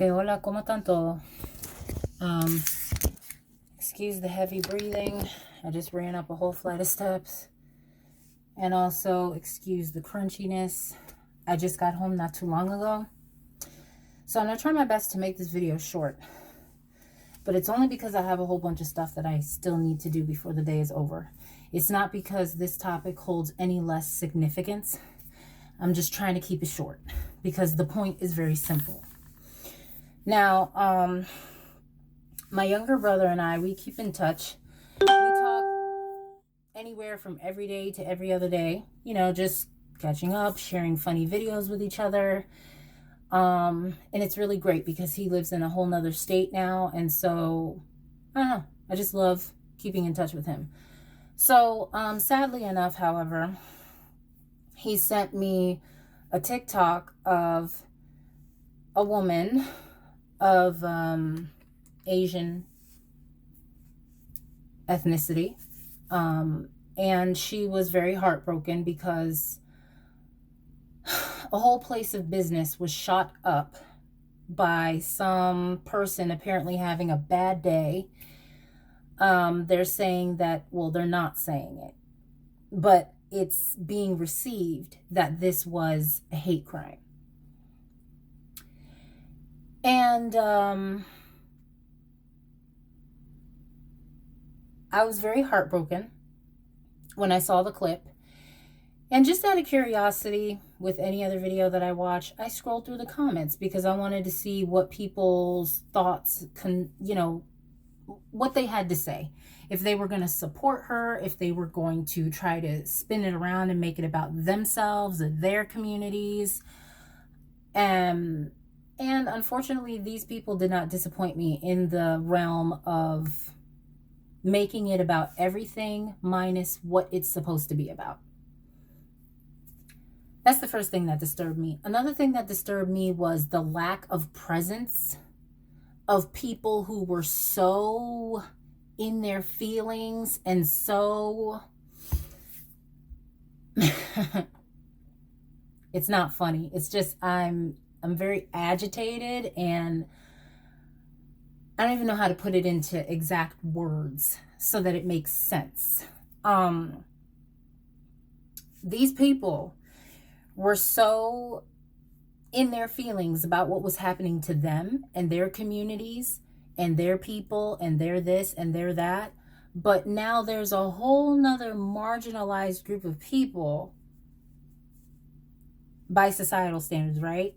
Ok, hola, ¿cómo están todos? Excuse the heavy breathing. I just ran up a whole flight of steps. And also, excuse the crunchiness. I just got home not too long ago. So I'm going to try my best to make this video short. But it's only because I have a whole bunch of stuff that I still need to do before the day is over. It's not because this topic holds any less significance. I'm just trying to keep it short because the point is very simple. Now, my younger brother and I, we keep in touch. We talk anywhere from every day to every other day, you know, just catching up, sharing funny videos with each other. And it's really great because he lives in a whole nother state now. And so, I don't know, I just love keeping in touch with him. So, sadly enough, however, he sent me a TikTok of a woman of Asian ethnicity. And she was very heartbroken because a whole place of business was shot up by some person apparently having a bad day. They're saying that, well, they're not saying it, but it's being received that this was a hate crime. And I was very heartbroken when I saw the clip. And just out of curiosity, with any other video that I watch, I scrolled through the comments because I wanted to see what people's thoughts, what they had to say. If they were going to support her, if they were going to try to spin it around and make it about themselves or their communities. And unfortunately, these people did not disappoint me in the realm of making it about everything minus what it's supposed to be about. That's the first thing that disturbed me. Another thing that disturbed me was the lack of presence of people who were so in their feelings and so... It's not funny. It's just I'm very agitated, and I don't even know how to put it into exact words so that it makes sense. These people were so in their feelings about what was happening to them and their communities and their people and their this and their that. But now there's a whole nother marginalized group of people by societal standards, right?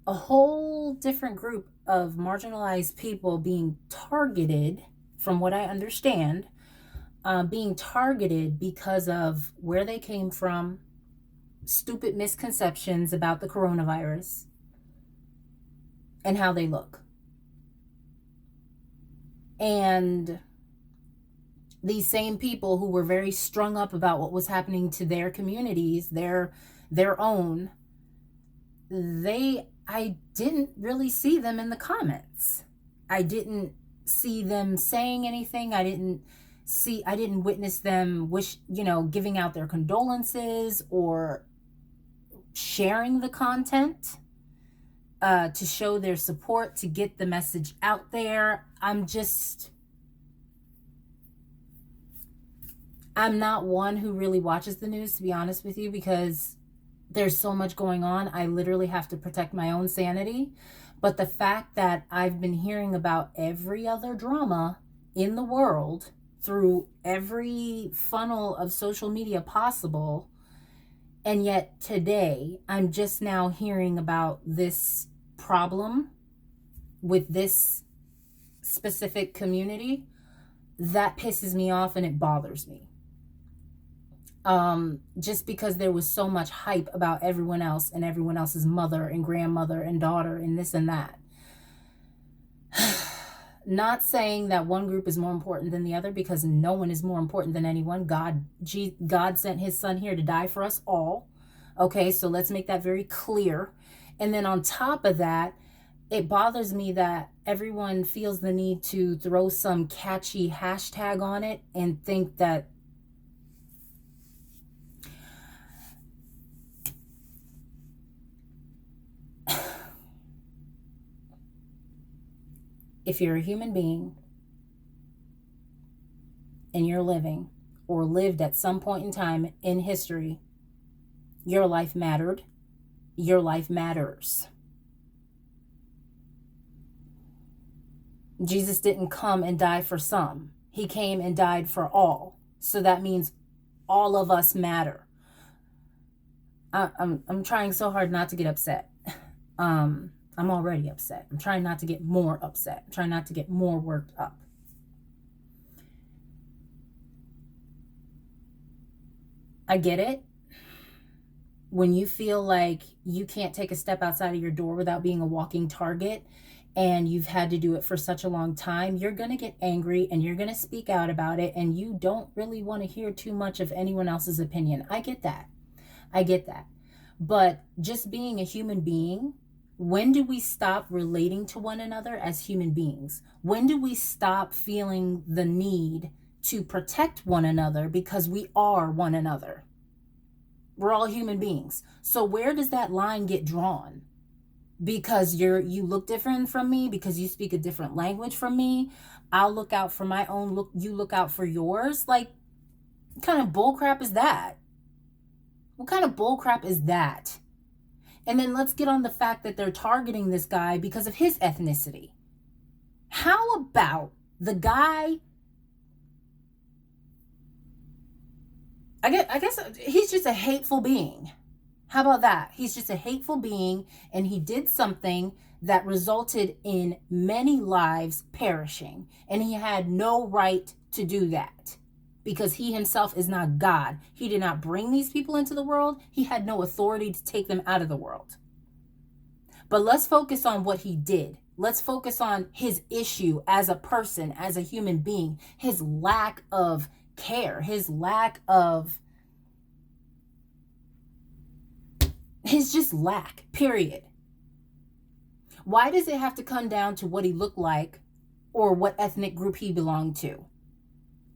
A whole different group of marginalized people being targeted, from what I understand, being targeted because of where they came from, stupid misconceptions about the coronavirus, and how they look. And these same people who were very strung up about what was happening to their communities, their own, I didn't really see them in the comments. I didn't see them saying anything. I didn't witness them giving out their condolences or sharing the content to show their support, to get the message out there. I'm not one who really watches the news, to be honest with you, because there's so much going on. I literally have to protect my own sanity. But the fact that I've been hearing about every other drama in the world through every funnel of social media possible, and yet today I'm just now hearing about this problem with this specific community, that pisses me off and it bothers me. Just because there was so much hype about everyone else and everyone else's mother and grandmother and daughter and this and that. Not saying that one group is more important than the other, because no one is more important than anyone. God sent his son here to die for us all. Okay, so let's make that very clear. And then on top of that, it bothers me that everyone feels the need to throw some catchy hashtag on it and think that If you're a human being and you're living or lived at some point in time in history, your life mattered. Your life matters. Jesus didn't come and die for some. He came and died for all. So that means all of us matter. I'm trying so hard not to get upset. I'm already upset. I'm trying not to get more upset. I'm trying not to get more worked up. I get it. When you feel like you can't take a step outside of your door without being a walking target, and you've had to do it for such a long time, you're going to get angry and you're going to speak out about it, and you don't really want to hear too much of anyone else's opinion. I get that. I get that. But just being a human being, when do we stop relating to one another as human beings? When do we stop feeling the need to protect one another because we are one another? We're all human beings. So where does that line get drawn? Because you look different from me, because you speak a different language from me, I'll look out for my own look, you look out for yours. Like, what kind of bullcrap is that? What kind of bullcrap is that? And then let's get on the fact that they're targeting this guy because of his ethnicity. How about the guy? I guess he's just a hateful being. How about that? He's just a hateful being, and he did something that resulted in many lives perishing. And he had no right to do that because he himself is not God. He did not bring these people into the world. He had no authority to take them out of the world. But let's focus on what he did. Let's focus on his issue as a person, as a human being, his lack of care, his just lack, period. Why does it have to come down to what he looked like or what ethnic group he belonged to?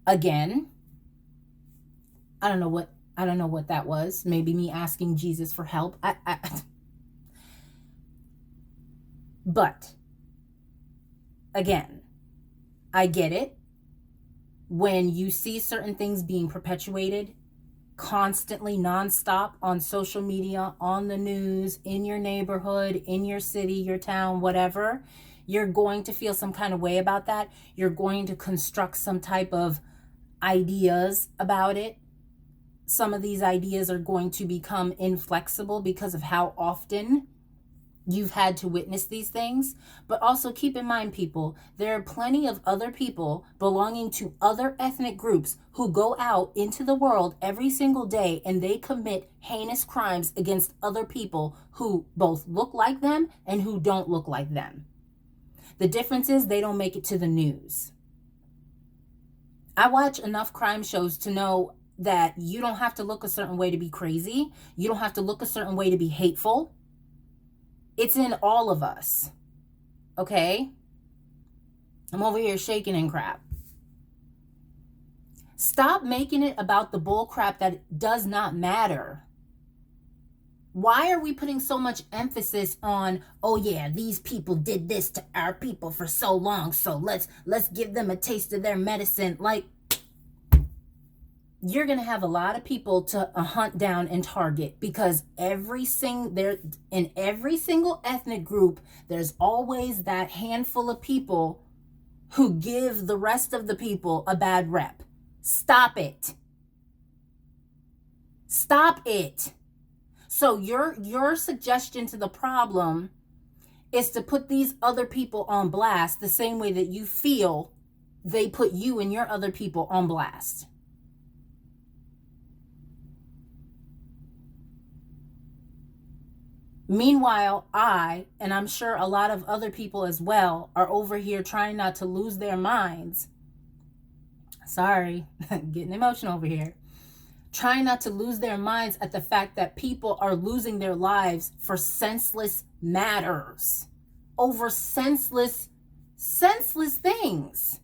Again, I don't know what that was. Maybe me asking Jesus for help. But again, I get it. When you see certain things being perpetuated constantly, nonstop, on social media, on the news, in your neighborhood, in your city, your town, whatever, you're going to feel some kind of way about that. You're going to construct some type of ideas about it. Some of these ideas are going to become inflexible because of how often you've had to witness these things. But also keep in mind, people, there are plenty of other people belonging to other ethnic groups who go out into the world every single day and they commit heinous crimes against other people who both look like them and who don't look like them. The difference is they don't make it to the news. I watch enough crime shows to know that you don't have to look a certain way to be crazy. You don't have to look a certain way to be hateful. It's in all of us. Okay? I'm over here shaking and crap. Stop making it about the bull crap that does not matter. Why are we putting so much emphasis on, oh yeah, these people did this to our people for so long, so let's give them a taste of their medicine? Like, you're going to have a lot of people to hunt down and target, because in every single ethnic group, there's always that handful of people who give the rest of the people a bad rep. Stop it. Stop it. So your suggestion to the problem is to put these other people on blast the same way that you feel they put you and your other people on blast. Meanwhile, and I'm sure a lot of other people as well, are over here trying not to lose their minds. Sorry, getting emotional over here. Trying not to lose their minds at the fact that people are losing their lives for senseless matters. Over senseless things.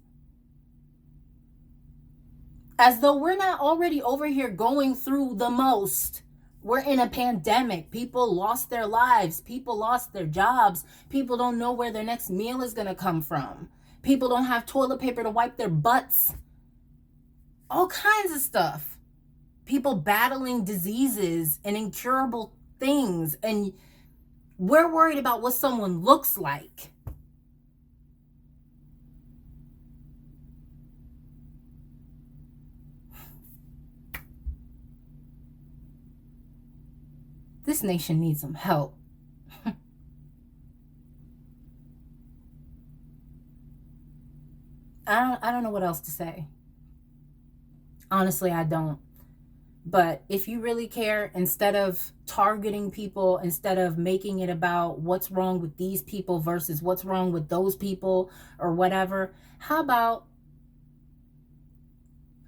As though we're not already over here going through the most We're in a pandemic. People lost their lives. People lost their jobs. People don't know where their next meal is going to come from. People don't have toilet paper to wipe their butts. All kinds of stuff. People battling diseases and incurable things. And we're worried about what someone looks like. This nation needs some help. I don't know what else to say. Honestly, I don't. But if you really care, instead of targeting people, instead of making it about what's wrong with these people versus what's wrong with those people or whatever, how about,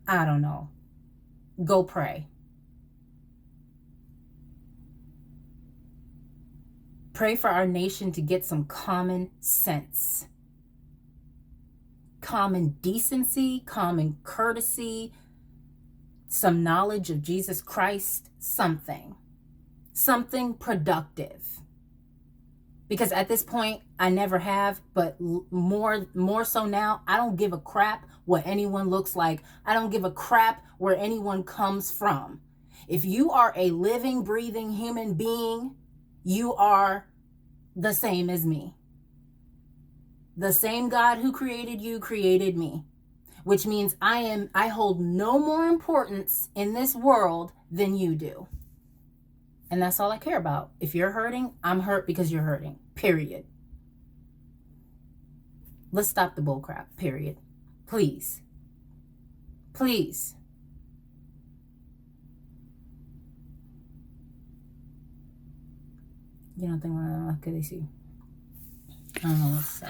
I don't know, go pray. Pray for our nation to get some common sense, common decency, common courtesy, some knowledge of Jesus Christ, something productive. Because at this point, I never have, but more so now, I don't give a crap what anyone looks like. I don't give a crap where anyone comes from. If you are a living, breathing human being, you are the same as me. The same God who created you created me, which means I hold no more importance in this world than you do. And that's all I care about. If you're hurting, I'm hurt because you're hurting. Period. Let's stop the bullcrap. Period. Please. Please. You don't think, could they see? I don't know what to say.